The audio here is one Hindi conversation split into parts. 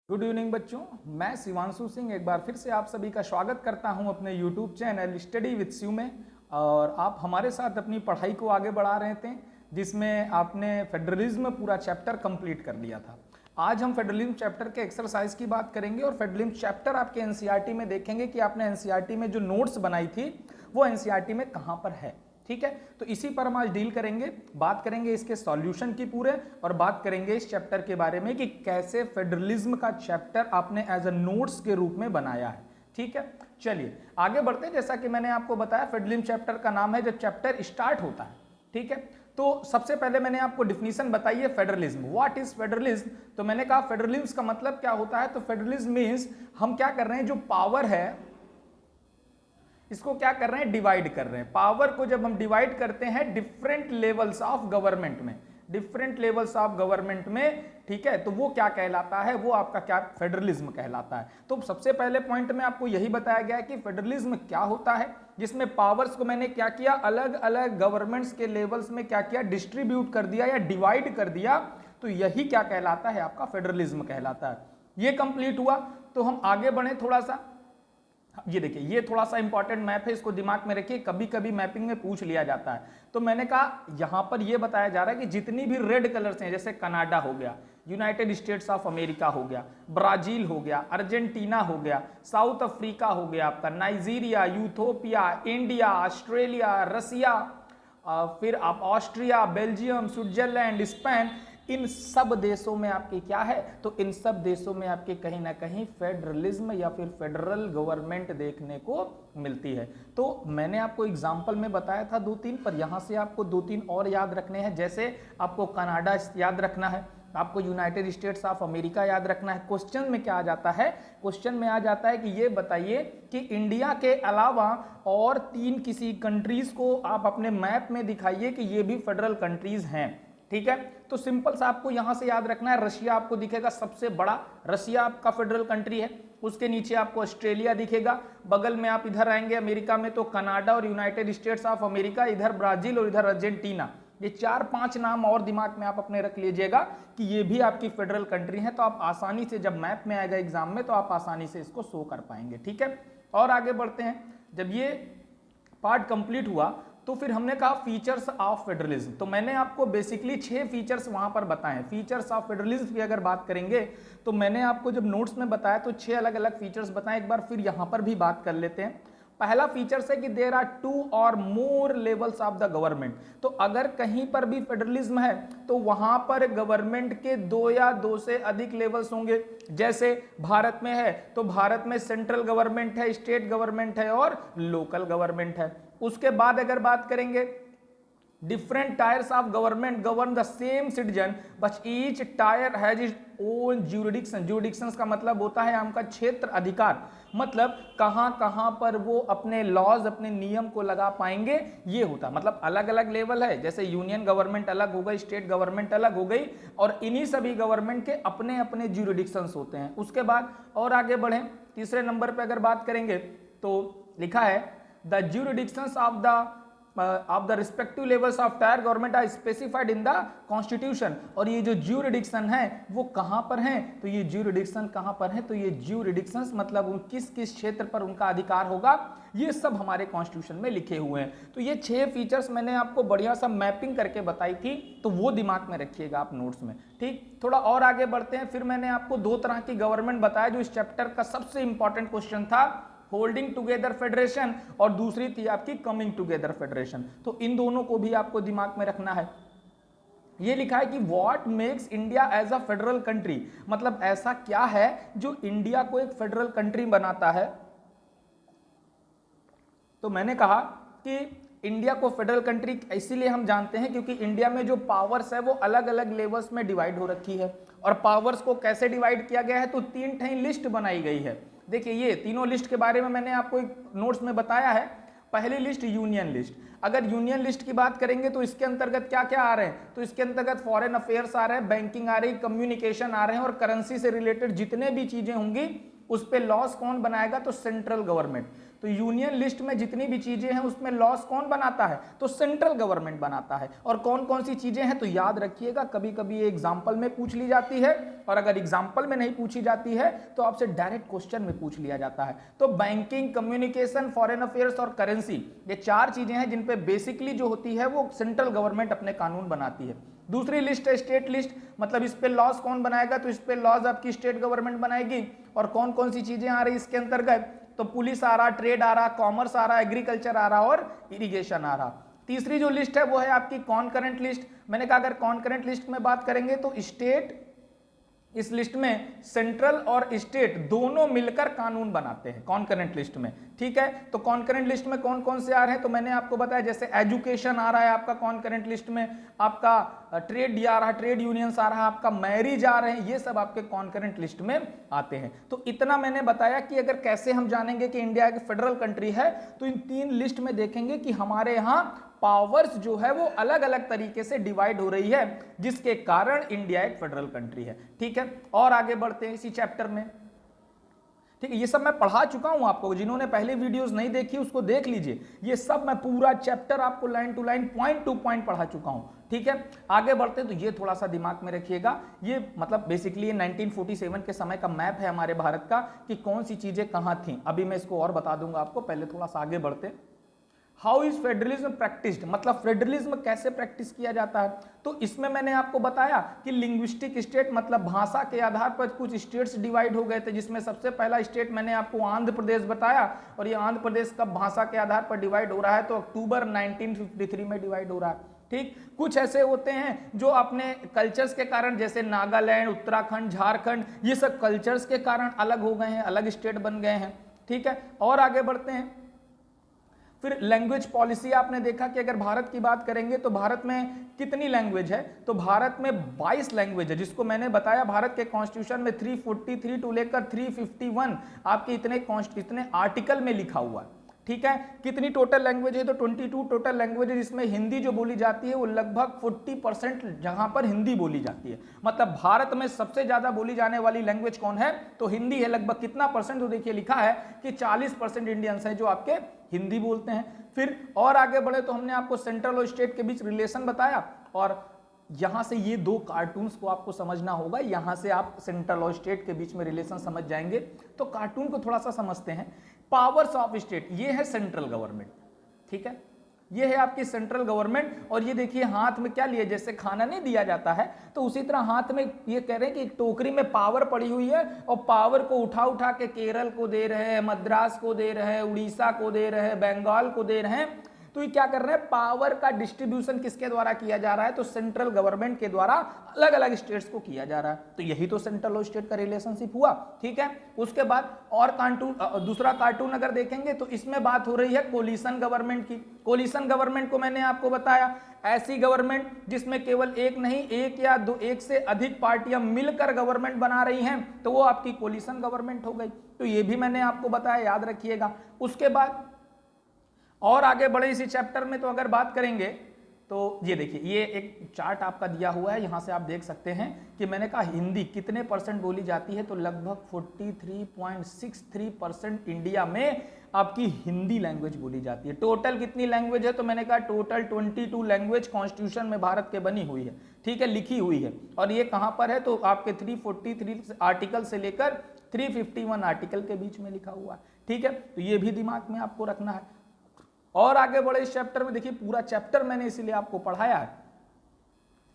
गुड इवनिंग बच्चों, मैं शिवांशु सिंह एक बार फिर से आप सभी का स्वागत करता हूं अपने YouTube channel study with you में। और आप हमारे साथ अपनी पढ़ाई को आगे बढ़ा रहे थे, जिसमें आपने फेडरलिज्म पूरा चैप्टर कंप्लीट कर लिया था। आज हम फेडरलिज्म चैप्टर के एक्सरसाइज की बात करेंगे और फेडरलिज्म चैप्टर आपके एनसीईआरटी में देखेंगे कि आपने एनसीईआरटी में जो नोट्स बनाई थी वो एनसीईआरटी में कहाँ पर है। ठीक है, तो इसी पर हम आज डील करेंगे, बात करेंगे इसके सॉल्यूशन की पूरे, और बात करेंगे इस चैप्टर के बारे में कि कैसे फेडरलिज्म का चैप्टर आपने एज अ नोट्स के रूप में बनाया है। ठीक है, चलिए आगे बढ़ते हैं। जैसा कि मैंने आपको बताया, फेडरलिज्म चैप्टर का नाम है जब चैप्टर स्टार्ट होता है। ठीक है, तो सबसे पहले मैंने आपको डिफिनीशन बताई है फेडरलिज्म। What is federalism? तो मैंने कहा फेडरलिज्म का मतलब क्या होता है। तो फेडरलिज्म मीन्स हम क्या कर रहे हैं, जो पावर है इसको क्या कर रहे हैं, डिवाइड कर रहे हैं। पावर को जब हम डिवाइड करते हैं डिफरेंट लेवल्स ऑफ गवर्नमेंट में, डिफरेंट लेवल्स ऑफ गवर्नमेंट में, ठीक है, तो वो क्या कहलाता है, वो आपका क्या फेडरलिज्म कहलाता है। तो सबसे पहले पॉइंट में आपको यही बताया गया है कि फेडरलिज्म क्या होता है, जिसमें पावर्स को मैंने क्या किया, अलग अलग गवर्नमेंट्स के लेवल्स में क्या किया, डिस्ट्रीब्यूट कर दिया या डिवाइड कर दिया। तो यही क्या कहलाता है, आपका फेडरलिज्म कहलाता है। ये कंप्लीट हुआ तो हम आगे बढ़े थोड़ा सा। ये देखिए, ये थोड़ा सा इंपॉर्टेंट मैप है, इसको दिमाग में रखिए, कभी कभी मैपिंग में पूछ लिया जाता है। तो मैंने कहा यहां पर ये बताया जा रहा है कि जितनी भी रेड कलर्स हैं, जैसे कनाडा हो गया, यूनाइटेड स्टेट्स ऑफ अमेरिका हो गया, ब्राजील हो गया, अर्जेंटीना हो गया, साउथ अफ्रीका हो गया, आपका नाइजीरिया, यूथोपिया, इंडिया, ऑस्ट्रेलिया, रसिया, फिर आप ऑस्ट्रिया, बेल्जियम, स्विट्जरलैंड, स्पेन, इन सब देशों में आपकी क्या है, तो इन सब देशों में आपके कहीं ना कहीं फेडरलिज्म या फिर फेडरल गवर्नमेंट देखने को मिलती है। तो मैंने आपको एग्जांपल में बताया था दो तीन, पर यहां से आपको दो तीन और याद रखने हैं। जैसे आपको कनाडा याद रखना है, आपको यूनाइटेड स्टेट्स ऑफ अमेरिका याद रखना है। क्वेश्चन में क्या आ जाता है, क्वेश्चन में आ जाता है कि ये बताइए कि इंडिया के अलावा और तीन किसी कंट्रीज को आप अपने मैप में दिखाइए कि ये भी फेडरल कंट्रीज हैं। ठीक है, तो सिंपल सा आपको यहां से याद रखना है, रशिया आपको दिखेगा सबसे बड़ा, रशिया आपका फेडरल कंट्री है। उसके नीचे आपको ऑस्ट्रेलिया दिखेगा, बगल में आप इधर आएंगे अमेरिका में तो कनाडा और यूनाइटेड स्टेट्स ऑफ अमेरिका, इधर ब्राजील और इधर अर्जेंटीना। ये चार पांच नाम और दिमाग में आप अपने रख लीजिएगा कि ये भी आपकी फेडरल कंट्री है। तो आप आसानी से जब मैप में आएगा एग्जाम में तो आप आसानी से इसको शो कर पाएंगे। ठीक है, और आगे बढ़ते हैं। जब ये पार्ट कंप्लीट हुआ तो फिर हमने कहा फीचर्स ऑफ फेडरलिज्म। तो मैंने आपको बेसिकली 6 फीचर्स वहां पर बताए। फीचर्स ऑफ फेडरलिज्म की अगर बात करेंगे तो मैंने आपको जब नोट्स में बताया तो 6 अलग अलग फीचर्स बताए, एक बार फिर यहां पर भी बात कर लेते हैं। पहला फीचर्स है कि देयर आर 2 और मोर लेवल्स ऑफ द गवर्नमेंट। तो अगर कहीं पर भी फेडरलिज्म है तो वहां पर गवर्नमेंट के 2 या 2 से अधिक लेवल्स होंगे। जैसे भारत में है तो भारत में सेंट्रल गवर्नमेंट है, स्टेट गवर्नमेंट है और लोकल गवर्नमेंट है। उसके बाद अगर बात करेंगे different tyres of government govern the same citizen but each tyre has its own jurisdiction. Jurisdiction का मतलब होता है आपका क्षेत्र अधिकार, मतलब कहां कहां पर वो अपने लॉज, अपने नियम को लगा पाएंगे, ये होता है। मतलब अलग अलग लेवल है, जैसे यूनियन गवर्नमेंट अलग हो गई, स्टेट गवर्नमेंट अलग हो गई, और इन्हीं सभी गवर्नमेंट के अपने अपने ज्यूरिडिक्शंस होते हैं। उसके बाद और आगे बढ़े, तीसरे नंबर पर अगर बात करेंगे तो लिखा है the jurisdictions of the respective levels of tier government are specified in the constitution. और ये जो ज्यूरिडिक्शन है वो कहां पर है, तो ये ज्यूरिडिक्शन कहां पर है, तो ये ज्यूरिडिक्शंस मतलब किस किस क्षेत्र पर उनका अधिकार होगा, ये सब हमारे कॉन्स्टिट्यूशन में लिखे हुए हैं। तो ये 6 फीचर्स मैंने आपको बढ़िया सा मैपिंग करके बताई थी, तो वो दिमाग में रखिएगा आप नोट्स में। ठीक, थोड़ा और आगे बढ़ते हैं। फिर मैंने आपको 2 तरह की गवर्नमेंट बताया जो इस चैप्टर का सबसे इंपॉर्टेंट क्वेश्चन था, होल्डिंग टुगेदर फेडरेशन, और दूसरी थी आपकी कमिंग टुगेदर फेडरेशन। तो इन दोनों को भी आपको दिमाग में रखना है। ये लिखा है कि what makes India as a federal country, मतलब ऐसा क्या है जो इंडिया को एक फेडरल कंट्री बनाता है। तो मैंने कहा कि इंडिया को फेडरल कंट्री इसीलिए हम जानते हैं क्योंकि इंडिया में जो पावर्स है वो अलग अलग लेवल्स में डिवाइड हो रखी है। और पावर्स को कैसे डिवाइड किया गया है, तो 3 ठे लिस्ट बनाई गई है। देखिए, ये तीनों लिस्ट के बारे में मैंने आपको एक नोट्स में बताया है। पहली लिस्ट यूनियन लिस्ट। अगर यूनियन लिस्ट की बात करेंगे तो इसके अंतर्गत क्या क्या आ रहे हैं, तो इसके अंतर्गत फॉरेन अफेयर्स आ रहे हैं, बैंकिंग आ रही, कम्युनिकेशन आ रहे हैं, और करेंसी से रिलेटेड जितने भी चीजें होंगी उस पे लॉस कौन बनाएगा, तो सेंट्रल गवर्नमेंट। तो यूनियन लिस्ट में जितनी भी चीजें हैं उसमें लॉस कौन बनाता है, तो सेंट्रल गवर्नमेंट बनाता है। और कौन कौन सी चीजें हैं तो याद रखिएगा, कभी कभी ये एग्जाम्पल में पूछ ली जाती है, और अगर एग्जाम्पल में नहीं पूछी जाती है तो आपसे डायरेक्ट क्वेश्चन में पूछ लिया जाता है। तो बैंकिंग, कम्युनिकेशन, फॉरेन अफेयर्स और करेंसी, ये चार चीजें हैं जिन पे बेसिकली जो होती है वो सेंट्रल गवर्नमेंट अपने कानून बनाती है। दूसरी लिस्ट है स्टेट लिस्ट, मतलब इस पे लॉज कौन बनाएगा, तो इस पे लॉज आपकी स्टेट गवर्नमेंट बनाएगी। और कौन कौन सी चीजें आ रही इसके अंतर्गत, तो पुलिस आ रहा, ट्रेड आ रहा, कॉमर्स आ रहा, एग्रीकल्चर आ रहा और इरिगेशन आ रहा। तीसरी जो लिस्ट है वो है आपकी कॉनकरेंट लिस्ट। मैंने कहा अगर कॉनकरेंट लिस्ट में बात करेंगे तो स्टेट, इस लिस्ट में सेंट्रल और स्टेट दोनों मिलकर कानून बनाते हैं कॉनकरेंट लिस्ट में, ठीक है। तो कॉनकरेंट लिस्ट में कौन कौन से आ रहे हैं, तो मैंने आपको बताया जैसे एजुकेशन आ रहा है आपका कॉनकरेंट लिस्ट में, आपका ट्रेड आ रहा है, ट्रेड यूनियंस आ रहा है, आपका मैरिज आ रहे हैं, ये सब आपके कॉनकरेंट लिस्ट में आते हैं। तो इतना मैंने बताया कि अगर कैसे हम जानेंगे कि इंडिया एक फेडरल कंट्री है, तो इन तीन लिस्ट में देखेंगे कि हमारे यहाँ पावर्स जो है वो अलग अलग तरीके से डिवाइड हो रही है, जिसके कारण इंडिया एक फेडरल कंट्री है, ठीक है। और आगे बढ़ते हैं इसी चैप्टर में, ठीक है। ये सब मैं पढ़ा चुका हूं आपको, जिन्होंने पहले वीडियोस नहीं देखी उसको देख लीजिए, ये सब मैं पूरा चैप्टर आपको line to line, point to point पढ़ा चुका हूं, ठीक है। आगे बढ़ते हैं, तो ये थोड़ा सा दिमाग में रखिएगा, ये मतलब बेसिकली ये 1947 के समय का मैप है हमारे भारत का कि कौन सी चीजें कहां थी। अभी मैं इसको और बता दूंगा आपको, पहले थोड़ा सा आगे बढ़ते हैं। हाउ इज फेडरलिज्म प्रैक्टिस्ड, मतलब फेडरलिज्म कैसे प्रैक्टिस किया जाता है। तो इसमें मैंने आपको बताया कि लिंग्विस्टिक स्टेट, मतलब भाषा के आधार पर कुछ स्टेट्स डिवाइड हो गए थे, जिसमें सबसे पहला स्टेट मैंने आपको आंध्र प्रदेश बताया। और ये आंध्र प्रदेश कब भाषा के आधार पर डिवाइड हो रहा है, तो अक्टूबर 1953 में डिवाइड हो रहा है, ठीक। कुछ ऐसे होते हैं जो अपने कल्चर्स के कारण, जैसे नागालैंड, उत्तराखंड, झारखंड, ये सब कल्चर्स के कारण अलग हो गए हैं, अलग स्टेट बन गए हैं, ठीक है। और आगे बढ़ते हैं, फिर लैंग्वेज पॉलिसी आपने देखा कि अगर भारत की बात करेंगे तो भारत में कितनी लैंग्वेज है, तो भारत में 22 लैंग्वेज है, जिसको मैंने बताया भारत के कॉन्स्टिट्यूशन में 343 टू लेकर 351 आपके इतने आर्टिकल में लिखा हुआ है, ठीक है। कितनी टोटल लैंग्वेज है, तो 22 टोटल लैंग्वेज है, जिसमें हिंदी जो बोली जाती है वो लगभग 40% जहां पर हिंदी बोली जाती है। मतलब भारत में सबसे ज्यादा बोली जाने वाली लैंग्वेज कौन है, तो हिंदी है। लगभग कितना परसेंट, तो देखिए लिखा है कि 40% इंडियंस हैं जो आपके हिंदी बोलते हैं। फिर और आगे बढ़े तो हमने आपको सेंट्रल और स्टेट के बीच रिलेशन बताया, और यहां से ये दो कार्टून्स को आपको समझना होगा, यहां से आप सेंट्रल और स्टेट के बीच में रिलेशन समझ जाएंगे। तो कार्टून को थोड़ा सा समझते हैं। पावर्स ऑफ स्टेट, ये है सेंट्रल गवर्नमेंट, ठीक है, ये है आपकी सेंट्रल गवर्नमेंट। और ये देखिए हाथ में क्या लिए, जैसे खाना नहीं दिया जाता है तो उसी तरह हाथ में ये कह रहे हैं कि एक टोकरी में पावर पड़ी हुई है, और पावर को उठा उठा के केरल को दे रहे हैं, मद्रास को दे रहे हैं, उड़ीसा को दे रहे हैं, बंगाल को दे रहे हैं। तो ये क्या कर रहे हैं, पावर का डिस्ट्रीब्यूशन किसके द्वारा किया जा रहा है, तो सेंट्रल गवर्नमेंट के द्वारा अलग अलग स्टेट्स को किया जा रहा है। तो यही तो सेंट्रल और स्टेट का रिलेशनशिप हुआ, ठीक है। उसके बाद और दूसरा कार्टून अगर देखेंगे तो इसमें बात हो रही है कोलिशन गवर्नमेंट की। कोलिशन गवर्नमेंट को मैंने आपको बताया, ऐसी गवर्नमेंट जिसमें केवल एक नहीं, एक से अधिक पार्टियां मिलकर गवर्नमेंट बना रही हैं, तो वो आपकी कोलिशन गवर्नमेंट हो गई। तो ये भी मैंने आपको बताया, याद रखिएगा। उसके बाद और आगे बढ़े इसी चैप्टर में, तो अगर बात करेंगे तो ये देखिए, ये एक चार्ट आपका दिया हुआ है, यहां से आप देख सकते हैं कि मैंने कहा हिंदी कितने परसेंट बोली जाती है, तो लगभग 43.63% इंडिया में आपकी हिंदी लैंग्वेज बोली जाती है। टोटल कितनी लैंग्वेज है, तो मैंने कहा टोटल 22 लैंग्वेज कॉन्स्टिट्यूशन में भारत के बनी हुई है, ठीक है, लिखी हुई है। और ये कहां पर है, तो आपके 343 आर्टिकल से लेकर 351 आर्टिकल के बीच में लिखा हुआ है, ठीक है। तो ये भी दिमाग में आपको रखना है। और आगे बढ़े इस चैप्टर में, देखिए पूरा चैप्टर मैंने इसीलिए आपको पढ़ाया है।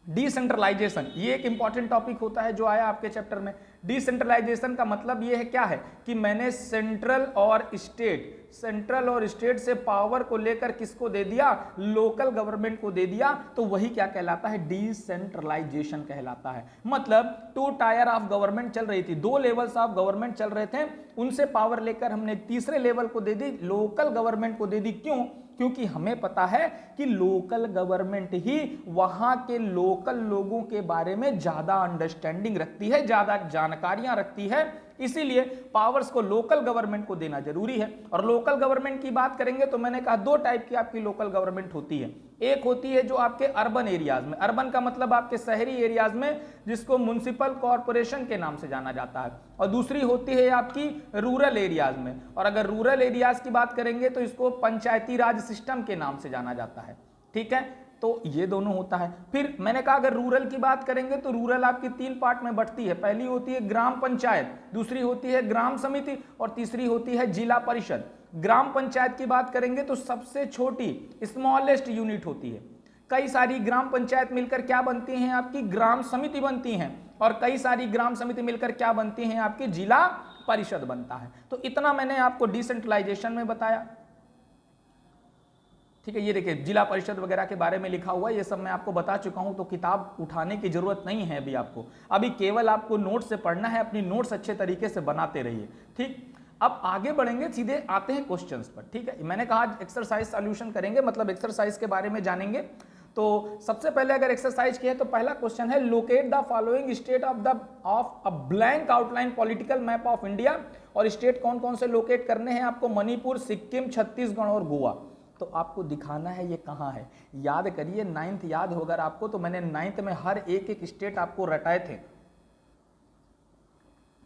डिसेंट्रलाइजेशन, ये एक इंपॉर्टेंट टॉपिक होता है जो आया आपके चैप्टर में। डिसेंट्रलाइजेशन का मतलब ये है, क्या है कि मैंने सेंट्रल और स्टेट से पावर को लेकर किसको दे दिया, लोकल गवर्नमेंट को दे दिया। तो वही क्या कहलाता है, डिसेंट्रलाइजेशन कहलाता है। मतलब 2 टायर ऑफ गवर्नमेंट चल रही थी, 2 लेवल्स ऑफ गवर्नमेंट चल रहे थे, उनसे पावर लेकर हमने तीसरे लेवल को दे दी, लोकल गवर्नमेंट को दे दी। क्यों, क्योंकि हमें पता है कि लोकल गवर्नमेंट ही वहां के लोकल लोगों के बारे में ज्यादा अंडरस्टैंडिंग रखती है, ज्यादा जानकारियां रखती है, इसीलिए पावर्स को लोकल गवर्नमेंट को देना जरूरी है। और लोकल गवर्नमेंट की बात करेंगे तो मैंने कहा 2 टाइप की आपकी लोकल गवर्नमेंट होती है। एक होती है जो आपके अर्बन एरियाज में, अर्बन का मतलब आपके शहरी एरियाज में, जिसको म्युनिसिपल कॉरपोरेशन के नाम से जाना जाता है, और दूसरी होती है आपकी रूरल एरियाज में, और अगर रूरल एरियाज की बात करेंगे तो इसको पंचायती राज सिस्टम के नाम से जाना जाता है। ठीक है, तो ये दोनों होता है। फिर मैंने कहा अगर रूरल की बात करेंगे तो रूरल आपकी 3 पार्ट में बंटती है। पहली होती है ग्राम पंचायत, दूसरी होती है ग्राम समिति, और तीसरी होती है जिला परिषद। ग्राम पंचायत की बात करेंगे तो सबसे छोटी स्मॉलेस्ट यूनिट होती है। कई सारी ग्राम पंचायत मिलकर क्या बनती हैं, आपकी ग्राम समिति बनती हैं, और कई सारी ग्राम समिति मिलकर क्या बनती हैं, आपकी जिला परिषद बनता है। तो इतना मैंने आपको डिसेंट्रलाइजेशन में बताया। ठीक है, ये देखिए जिला परिषद वगैरह के बारे में लिखा हुआ है, ये सब मैं आपको बता चुका हूं, तो किताब उठाने की जरूरत नहीं है अभी आपको, अभी केवल आपको नोट से पढ़ना है। अपनी नोट्स अच्छे तरीके से बनाते रहिए। ठीक, अब आगे बढ़ेंगे, सीधे आते हैं क्वेश्चंस पर। ठीक है, मैंने कहा एक्सरसाइज सॉल्यूशन करेंगे, मतलब एक्सरसाइज के बारे में जानेंगे। तो सबसे पहले अगर एक्सरसाइज की है तो पहला क्वेश्चन है, locate the following state of a blank outline political map of India. और स्टेट कौन कौन से लोकेट करने हैं आपको, मणिपुर, सिक्किम, छत्तीसगढ़ और गोवा। तो आपको दिखाना है ये कहाँ है। याद करिए, 9th याद हो अगर आपको, तो मैंने 9th में हर एक स्टेट आपको रटाए थे,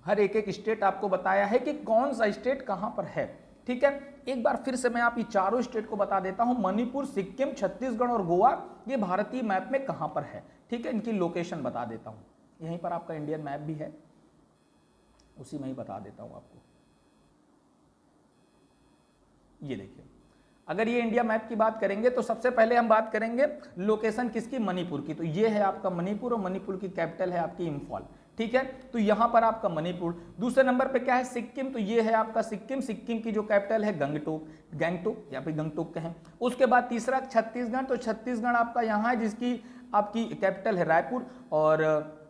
हर एक स्टेट आपको बताया है कि कौन सा स्टेट कहां पर है। ठीक है, एक बार फिर से मैं आप ये चारों स्टेट को बता देता हूं, मणिपुर, सिक्किम, छत्तीसगढ़ और गोवा, ये भारतीय मैप में कहां पर है। ठीक है, इनकी लोकेशन बता देता हूं, यहीं पर आपका इंडियन मैप भी है, उसी में ही बता देता हूं आपको। ये देखिए, अगर ये इंडिया मैप की बात करेंगे तो सबसे पहले हम बात करेंगे लोकेशन किसकी, मणिपुर की। तो ये है आपका मणिपुर, और मणिपुर की कैपिटल है आपकी इम्फॉल। ठीक है, तो यहां पर आपका मणिपुर। दूसरे नंबर पे क्या है, सिक्किम। तो ये है आपका सिक्किम, सिक्किम की जो कैपिटल है गंगटोक या फिर गंगटोक कहें। उसके बाद तीसरा छत्तीसगढ़। तो छत्तीसगढ़ आपका यहाँ है, जिसकी आपकी कैपिटल है रायपुर। और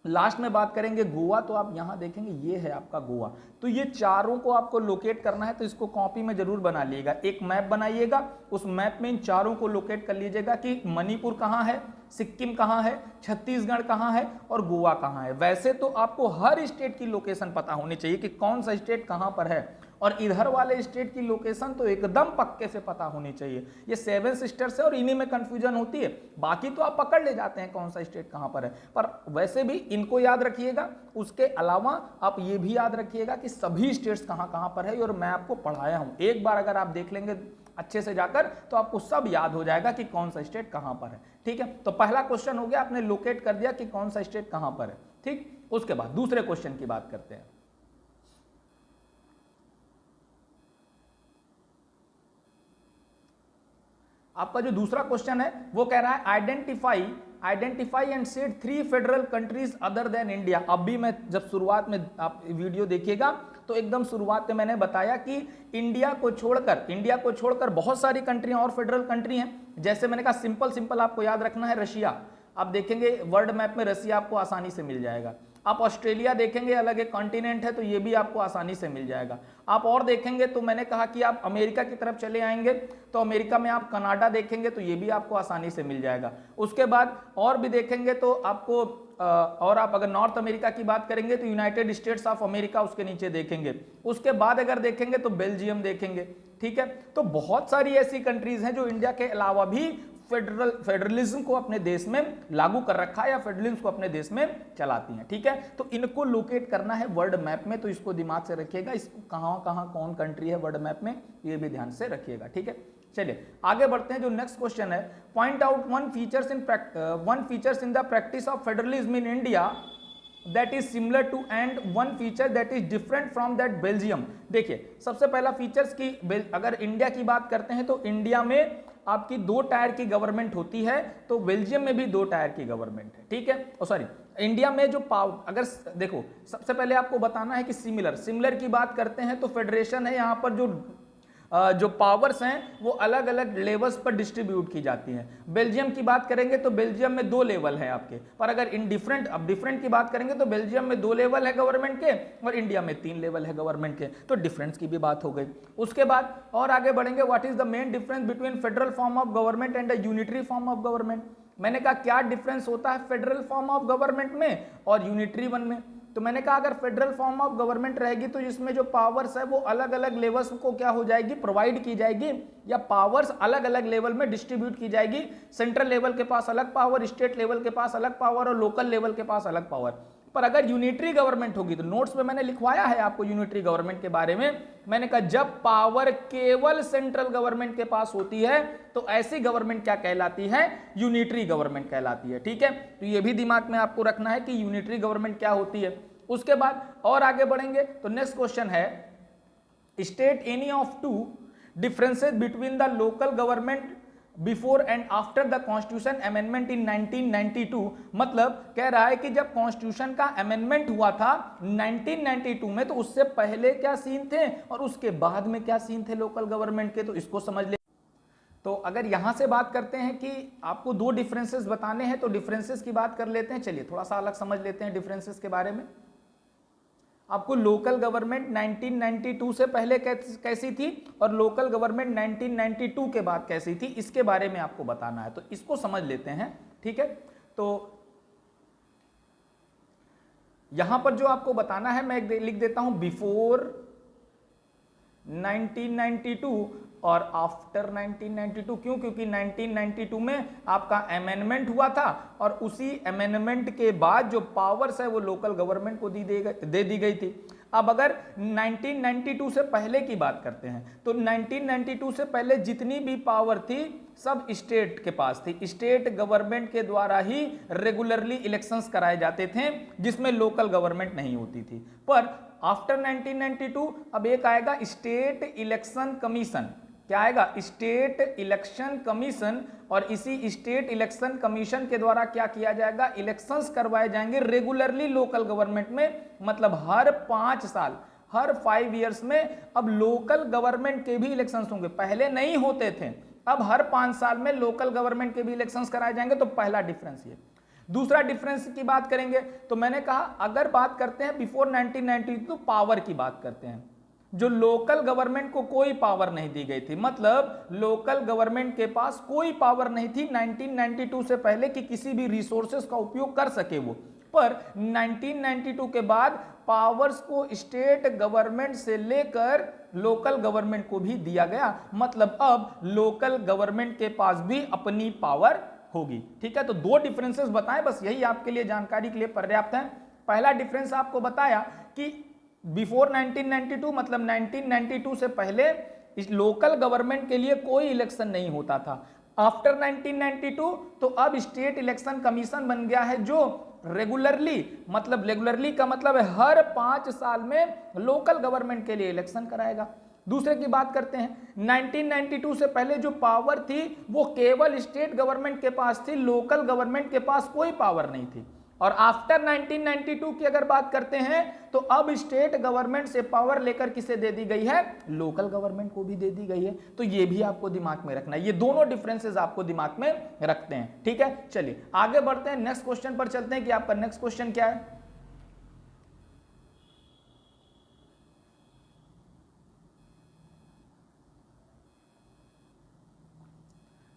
लास्ट में बात करेंगे गोवा। तो आप यहां देखेंगे ये है आपका गोवा। तो ये चारों को आपको लोकेट करना है, तो इसको कॉपी में जरूर बना लीजिएगा, एक मैप बनाइएगा, उस मैप में इन चारों को लोकेट कर लीजिएगा कि मणिपुर कहां है, सिक्किम कहां है, छत्तीसगढ़ कहां है और गोवा कहां है। वैसे तो आपको हर स्टेट की लोकेशन पता होनी चाहिए कि कौन सा स्टेट कहां पर है, और इधर वाले स्टेट की लोकेशन तो एकदम पक्के से पता होनी चाहिए। ये 7 सिस्टर्स है और इन्हीं में कंफ्यूजन होती है, बाकी तो आप पकड़ ले जाते हैं कौन सा स्टेट कहां पर है। पर वैसे भी इनको याद रखिएगा, उसके अलावा आप ये भी याद रखिएगा कि सभी स्टेट्स कहां कहां पर है, और मैं आपको पढ़ाया हूं। एक बार अगर आप देख लेंगे अच्छे से जाकर तो आपको सब याद हो जाएगा कि कौन सा स्टेट कहां पर है। ठीक है, तो पहला क्वेश्चन हो गया, आपने लोकेट कर दिया कि कौन सा स्टेट कहां पर है। ठीक, उसके बाद दूसरे क्वेश्चन की बात करते हैं। आपका जो दूसरा क्वेश्चन है वो कह रहा है identify and set 3 federal countries other than India. अब भी मैं जब शुरुआत में आप वीडियो देखिएगा तो एकदम शुरुआत में मैंने बताया कि इंडिया को छोड़कर बहुत सारी कंट्रियां और फेडरल कंट्री हैं। जैसे मैंने कहा सिंपल आपको याद रखना है, रशिया। आप देखेंगे वर्ल्ड मैप में रशिया आपको आसानी से मिल जाएगा। आप ऑस्ट्रेलिया देखेंगे, अलग एक कॉन्टिनेंट है, तो ये भी आपको आसानी से मिल जाएगा। आप और देखेंगे तो मैंने कहा कि आप अमेरिका की तरफ चले आएंगे तो अमेरिका में आप कनाडा देखेंगे तो ये भी आपको आसानी से मिल जाएगा। उसके बाद और भी देखेंगे तो आपको और आप अगर नॉर्थ अमेरिका की बात करेंगे तो यूनाइटेड स्टेट्स ऑफ अमेरिका उसके नीचे देखेंगे। उसके बाद अगर देखेंगे तो बेल्जियम देखेंगे। ठीक है, तो बहुत सारी ऐसी कंट्रीज हैं जो इंडिया के अलावा भी फेडरलिज्म को अपने देश में लागू कर रखा है या फेडरलिज्म को अपने देश में चलाती हैं। ठीक है, तो इनको लोकेट करना है वर्ल्ड मैप में, तो इसको दिमाग से रखिएगा, इसको कहां कहां कौन कंट्री है वर्ल्ड मैप में, ये भी ध्यान से रखिएगा। ठीक है, चलिए आगे बढ़ते हैं। जो नेक्स्ट क्वेश्चन है, point out one features in the practice of federalism in India that is similar to and one feature that is different from that Belgium। देखिए सबसे पहला फीचर्स की अगर इंडिया की बात करते हैं तो इंडिया में आपकी 2 टायर की गवर्नमेंट होती है, तो बेल्जियम में भी 2 टायर की गवर्नमेंट है। ठीक है, इंडिया में जो अगर देखो सबसे पहले आपको बताना है कि सिमिलर की बात करते हैं तो फेडरेशन है, यहाँ पर जो पावर्स हैं वो अलग अलग लेवल्स पर डिस्ट्रीब्यूट की जाती हैं। बेल्जियम की बात करेंगे तो बेल्जियम में 2 लेवल है आपके, पर अगर डिफरेंट की बात करेंगे तो बेल्जियम में 2 लेवल है गवर्नमेंट के और इंडिया में 3 लेवल है गवर्नमेंट के, तो डिफरेंस की भी बात हो गई। उसके बाद और आगे बढ़ेंगे, what is the main difference between federal form of government and the unitary form of government. मैंने कहा क्या डिफरेंस होता है फेडरल फॉर्म ऑफ गवर्नमेंट में और यूनिटरी वन में। तो मैंने कहा अगर फेडरल फॉर्म ऑफ गवर्नमेंट रहेगी तो जिसमें जो पावर्स है वो अलग अलग लेवल्स को क्या हो जाएगी, प्रोवाइड की जाएगी, या पावर्स अलग अलग लेवल में डिस्ट्रीब्यूट की जाएगी। सेंट्रल लेवल के पास अलग पावर, स्टेट लेवल के पास अलग पावर और लोकल लेवल के पास अलग पावर। पर अगर यूनिटरी गवर्नमेंट होगी तो नोट्स में मैंने लिखवाया है आपको यूनिटरी गवर्नमेंट के बारे में। मैंने कहा जब पावर केवल सेंट्रल गवर्नमेंट के पास होती है तो ऐसी गवर्नमेंट क्या कहलाती है, यूनिटरी गवर्नमेंट कहलाती है। ठीक है, तो ये भी दिमाग में आपको रखना है कि यूनिटरी गवर्नमेंट क्या होती है। उसके बाद और आगे बढ़ेंगे तो नेक्स्ट क्वेश्चन है, state any of two differences between the local government before and after the constitution amendment in 1992। मतलब कह रहा है कि जब कॉन्स्टिट्यूशन का अमेंडमेंट हुआ था 1992 में तो उससे पहले क्या सीन थे और उसके बाद में क्या सीन थे लोकल गवर्नमेंट के, तो इसको समझ ले। तो अगर यहां से बात करते हैं कि आपको दो डिफरेंसेस बताने हैं तो डिफरेंसेस की बात कर लेते हैं। चलिए थोड़ा सा अलग समझ लेते हैं डिफरेंसेस के बारे में। आपको लोकल गवर्नमेंट 1992 से पहले कैसी थी और लोकल गवर्नमेंट 1992 के बाद कैसी थी, इसके बारे में आपको बताना है, तो इसको समझ लेते हैं। ठीक है, तो यहां पर जो आपको बताना है मैं लिख देता हूं बिफोर 1992 और आफ्टर 1992। क्यों? क्योंकि 1992 में आपका अमेंडमेंट हुआ था और उसी अमेंडमेंट के बाद जो पावर्स है वो लोकल गवर्नमेंट को दे दी गई थी। अब अगर 1992 से पहले की बात करते हैं तो 1992 से पहले जितनी भी पावर थी सब स्टेट के पास थी। स्टेट गवर्नमेंट के द्वारा ही रेगुलरली इलेक्शंस कराए जाते थे जिसमें लोकल गवर्नमेंट नहीं होती थी। पर आफ्टर 1992 अब एक आएगा स्टेट इलेक्शन कमीशन। क्या आएगा? State election commission. और इसी स्टेट इलेक्शन कमीशन के द्वारा क्या किया जाएगा? इलेक्शंस करवाए जाएंगे रेगुलरली लोकल गवर्नमेंट में। मतलब हर 5 साल, हर 5 इयर्स में अब लोकल गवर्नमेंट के भी इलेक्शंस होंगे। पहले नहीं होते थे, अब हर 5 साल में लोकल गवर्नमेंट के भी इलेक्शंस कराए जाएंगे। तो पहला डिफरेंस ये। दूसरा डिफरेंस की बात करेंगे तो मैंने कहा अगर बात करते हैं बिफोर 1992 तो पावर की बात करते हैं। जो लोकल गवर्नमेंट को कोई पावर नहीं दी गई थी, मतलब लोकल गवर्नमेंट के पास कोई पावर नहीं थी 1992 से पहले कि किसी भी रिसोर्सेस का उपयोग कर सके वो। पर 1992 के बाद पावर्स को स्टेट गवर्नमेंट से लेकर लोकल गवर्नमेंट को भी दिया गया। मतलब अब लोकल गवर्नमेंट के पास भी अपनी पावर होगी। ठीक है, तो दो डिफरेंसेस बताएं, बस यही आपके लिए जानकारी के लिए पर्याप्त है। पहला डिफरेंस आपको बताया कि बिफोर 1992 मतलब 1992 से पहले इस लोकल गवर्नमेंट के लिए कोई इलेक्शन नहीं होता था। आफ्टर 1992 तो अब स्टेट इलेक्शन कमीशन बन गया है जो रेगुलरली, मतलब रेगुलरली का मतलब है हर 5 साल में लोकल गवर्नमेंट के लिए इलेक्शन कराएगा। दूसरे की बात करते हैं, 1992 से पहले जो पावर थी वो केवल स्टेट गवर्नमेंट के पास थी, लोकल गवर्नमेंट के पास कोई पावर नहीं थी। और आफ्टर 1992 की अगर बात करते हैं तो अब स्टेट गवर्नमेंट से पावर लेकर किसे दे दी गई है? लोकल गवर्नमेंट को भी दे दी गई है। तो ये भी आपको दिमाग में रखना है, ये दोनों डिफरेंसेस आपको दिमाग में रखते हैं। ठीक है, चलिए आगे बढ़ते हैं, नेक्स्ट क्वेश्चन पर चलते हैं कि आपका नेक्स्ट क्वेश्चन क्या है।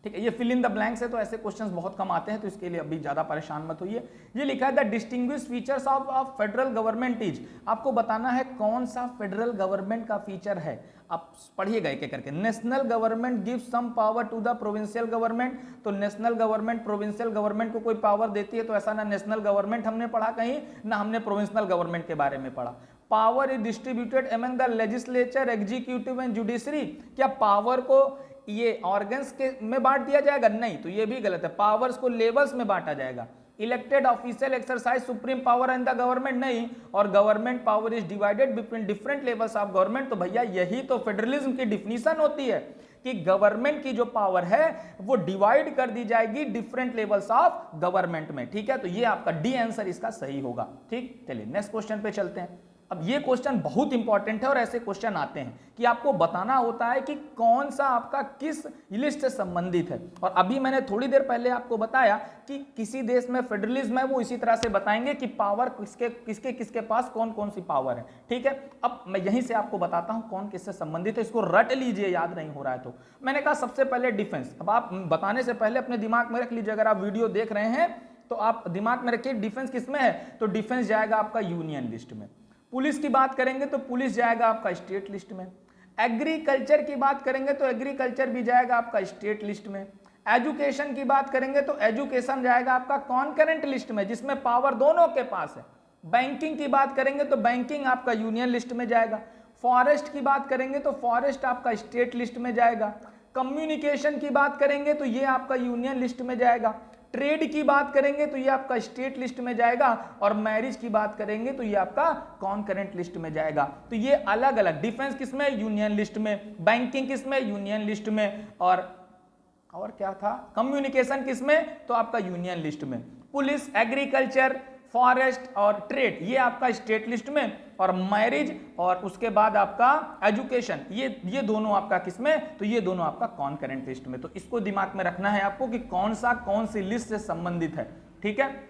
ठीक है, ये फिल इन द ब्लैंक्स है तो ऐसे क्वेश्चंस बहुत कम आते हैं तो इसके लिए अभी ज्यादा परेशान मत होइए। ये लिखा है the distinguish features of federal government is. आपको बताना है कौन सा फेडरल गवर्नमेंट का फीचर है। आप पढ़िएगा एक एक करके। National government gives some power to the provincial government. तो नेशनल गवर्नमेंट प्रोविंशियल गवर्नमेंट को कोई पावर देती है, तो ऐसा ना नेशनल गवर्नमेंट हमने पढ़ा कहीं, ना हमने प्रोविंशियल गवर्नमेंट के बारे में पढ़ा। Power is distributed among the legislature, executive and judiciary. क्या पावर को ये ऑर्गन्स के में बांट दिया जाएगा? नहीं, तो ये भी गलत है। पावर्स को लेवल्स में बांटा जाएगा। Elected official exercise supreme power in the government, नहीं। और government power is divided between different levels of government. तो भैया यही तो फेडरलिज्म की डिफिनीशन होती है कि गवर्नमेंट की जो पावर है वो डिवाइड कर दी जाएगी डिफरेंट लेवल्स ऑफ गवर्नमेंट में। ठीक है, तो ये आपका डी आंसर इसका सही होगा। ठीक, चलिए नेक्स्ट क्वेश्चन पे चलते हैं। अब ये क्वेश्चन बहुत इंपॉर्टेंट है और ऐसे क्वेश्चन आते हैं कि आपको बताना होता है कि कौन सा आपका किस लिस्ट से संबंधित है। और अभी मैंने थोड़ी देर पहले आपको बताया कि किसी देश में फेडरलिज्म है वो इसी तरह से बताएंगे कि पावर किसके किसके पास कौन कौन सी पावर है। ठीक है, अब मैं यहीं से आपको बताता हूं कौन किससे संबंधित है, इसको रट लीजिए, याद नहीं हो रहा है तो। मैंने कहा सबसे पहले डिफेंस। अब आप बताने से पहले अपने दिमाग में रख लीजिए, अगर आप वीडियो देख रहे हैं तो आप दिमाग में रखिए डिफेंस किसमें है, तो डिफेंस जाएगा आपका यूनियन लिस्ट में। पुलिस की बात करेंगे तो पुलिस जाएगा आपका स्टेट लिस्ट में। एग्रीकल्चर की बात करेंगे तो एग्रीकल्चर भी जाएगा आपका स्टेट लिस्ट में। एजुकेशन की बात करेंगे तो एजुकेशन जाएगा आपका कॉन्करेंट लिस्ट में, जिसमें पावर दोनों के पास है। बैंकिंग की बात करेंगे तो बैंकिंग आपका यूनियन लिस्ट में जाएगा। फॉरेस्ट की बात करेंगे तो फॉरेस्ट आपका स्टेट लिस्ट में जाएगा। कम्युनिकेशन की बात करेंगे तो ये आपका यूनियन लिस्ट में जाएगा। ट्रेड की बात करेंगे तो ये आपका स्टेट लिस्ट में जाएगा। और मैरिज की बात करेंगे तो ये आपका कॉन्करेंट लिस्ट में जाएगा। तो ये अलग अलग, डिफेंस किसमें, यूनियन लिस्ट में। बैंकिंग किसमें, यूनियन लिस्ट में। और क्या था, कम्युनिकेशन किसमें, तो आपका यूनियन लिस्ट में। पुलिस, एग्रीकल्चर, फॉरेस्ट और ट्रेड ये आपका स्टेट लिस्ट में। और मैरिज और उसके बाद आपका एजुकेशन ये दोनों आपका किसमें, तो ये दोनों आपका कॉन्करेंट लिस्ट में। तो इसको दिमाग में रखना है आपको कि कौन सी लिस्ट से संबंधित है। ठीक है,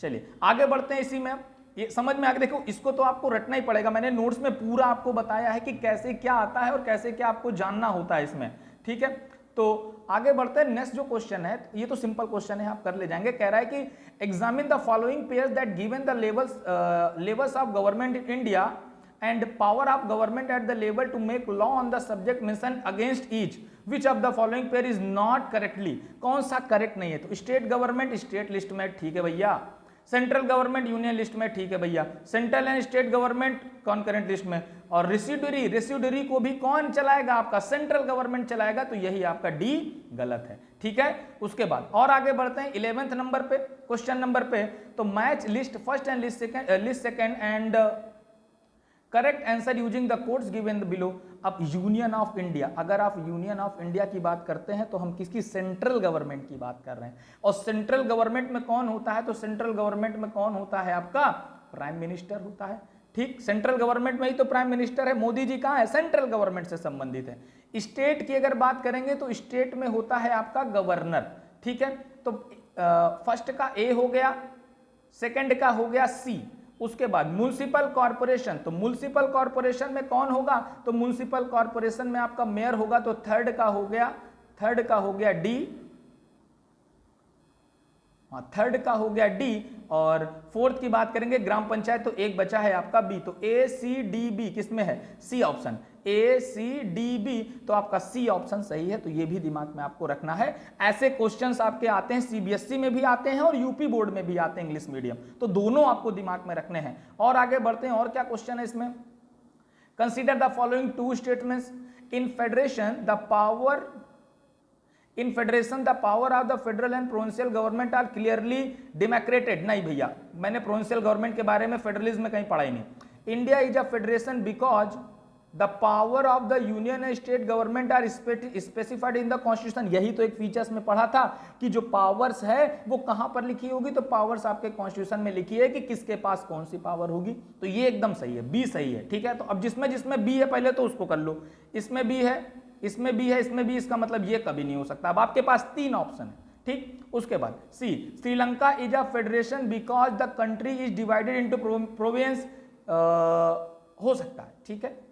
चलिए आगे बढ़ते हैं। इसी में ये समझ में आ गया। देखो इसको तो आपको रटना ही पड़ेगा, मैंने नोट्स में पूरा आपको बताया है कि कैसे क्या आता है और कैसे क्या आपको जानना होता है इसमें। ठीक है, तो आगे बढ़ते हैं। नेक्स्ट जो क्वेश्चन है, ये तो सिंपल क्वेश्चन है, आप कर ले जाएंगे। कह रहा है कि examine the following pairs that given the levels of government in India and power of government at the level to make law on the subject mention against each which of the following pair is not correctly. कौन सा करेक्ट नहीं है, तो स्टेट गवर्नमेंट स्टेट लिस्ट में, ठीक है भैया। सेंट्रल गवर्नमेंट यूनियन लिस्ट में, ठीक है भैया। Central and state government concurrent list में। और रेसिड्यूरी को भी कौन चलाएगा, आपका सेंट्रल गवर्नमेंट चलाएगा। तो यही आपका डी गलत है। ठीक है, उसके बाद और आगे बढ़ते हैं 11वें नंबर पे, क्वेश्चन नंबर पे। तो match list first and list second and correct answer using the codes given below. अब यूनियन ऑफ इंडिया, अगर आप यूनियन ऑफ इंडिया की बात करते हैं तो हम किसकी, सेंट्रल गवर्नमेंट की बात कर रहे हैं। और सेंट्रल गवर्नमेंट में कौन होता है, तो सेंट्रल गवर्नमेंट में कौन होता है, आपका प्राइम मिनिस्टर होता है। ठीक, सेंट्रल गवर्नमेंट में ही तो प्राइम मिनिस्टर है। मोदी जी कहाँ है, सेंट्रल गवर्नमेंट से संबंधित है। स्टेट की अगर बात करेंगे तो स्टेट में होता है आपका गवर्नर। ठीक है, तो फर्स्ट का ए हो गया, सेकंड का हो गया सी। उसके बाद म्युनिसिपल कॉर्पोरेशन, तो म्युनिसिपल कॉर्पोरेशन में कौन होगा, तो म्युनिसिपल कॉर्पोरेशन में आपका मेयर होगा। तो थर्ड का हो गया डी, थर्ड का हो गया डी। और फोर्थ की बात करेंगे ग्राम पंचायत, तो एक बचा है आपका बी। तो ए सी डी बी किसमें है, सी ऑप्शन, ए सी डी बी। तो आपका सी ऑप्शन सही है। तो ये भी दिमाग में आपको रखना है। ऐसे क्वेश्चंस आपके आते हैं, सीबीएसई में भी आते हैं और यूपी बोर्ड में भी आते हैं, इंग्लिश मीडियम। तो दोनों आपको दिमाग में रखने हैं। और आगे बढ़ते हैं, और क्या क्वेश्चन है इसमें। Consider the following two statements in federation the power of the federal and provincial government are clearly demarcated. नहीं भैया, मैंने प्रोविंशियल गवर्नमेंट के बारे में फेडरलिज्म में कहीं पढ़ा ही नहीं। India is a federation because the power of the union and state government are specified in the constitution. यही तो एक फीचर्स में पढ़ा था कि जो पावर्स है वो कहां पर लिखी होगी, तो पावर्स आपके कॉन्स्टिट्यूशन में लिखी है कि किसके पास कौन सी पावर होगी। तो ये एकदम सही है, बी सही है। ठीक है, तो अब जिसमें बी है पहले तो उसको कर लो। इसमें बी है, इसमें भी है, इसमें भी, इसका मतलब ये कभी नहीं हो सकता। अब आपके पास तीन ऑप्शन है। ठीक, उसके बाद सी, Sri Lanka is a federation because the country is divided into province, हो सकता है। ठीक है,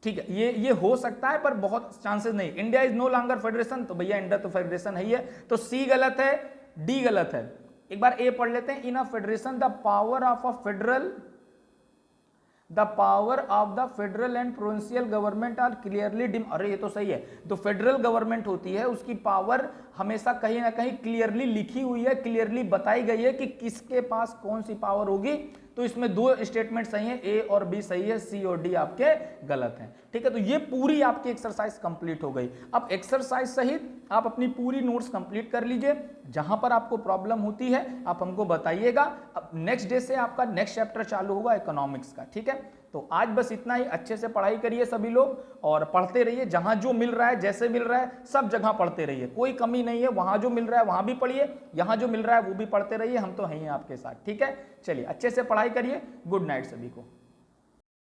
ठीक है, ये हो सकता है पर बहुत चांसेस नहीं। India is no longer federation, तो भैया इंडिया तो फेडरेशन है ही है। तो सी गलत है, डी गलत है। एक बार ए पढ़ लेते हैं। In a federation the power of a federal and provincial government are clearly अरे ये तो सही है। तो फेडरल गवर्नमेंट होती है, उसकी पावर हमेशा कहीं ना कहीं क्लियरली लिखी हुई है, क्लियरली बताई गई है कि किसके पास कौन सी पावर होगी। तो इसमें दो स्टेटमेंट सही है, ए और बी सही है, सी और डी आपके गलत हैं। ठीक है, तो ये पूरी आपकी एक्सरसाइज कंप्लीट हो गई। अब एक्सरसाइज सहित आप अपनी पूरी नोट्स कंप्लीट कर लीजिए। जहां पर आपको प्रॉब्लम होती है आप हमको बताइएगा। अब नेक्स्ट डे से आपका नेक्स्ट चैप्टर चालू होगा इकोनॉमिक्स का। ठीक है, तो आज बस इतना ही। अच्छे से पढ़ाई करिए सभी लोग और पढ़ते रहिए। जहां जो मिल रहा है, जैसे मिल रहा है, सब जगह पढ़ते रहिए, कोई कमी नहीं है। वहां जो मिल रहा है वहां भी पढ़िए, यहां जो मिल रहा है वो भी पढ़ते रहिए। हम तो हैं ही आपके साथ। ठीक है, चलिए अच्छे से पढ़ाई करिए। गुड नाइट सभी को।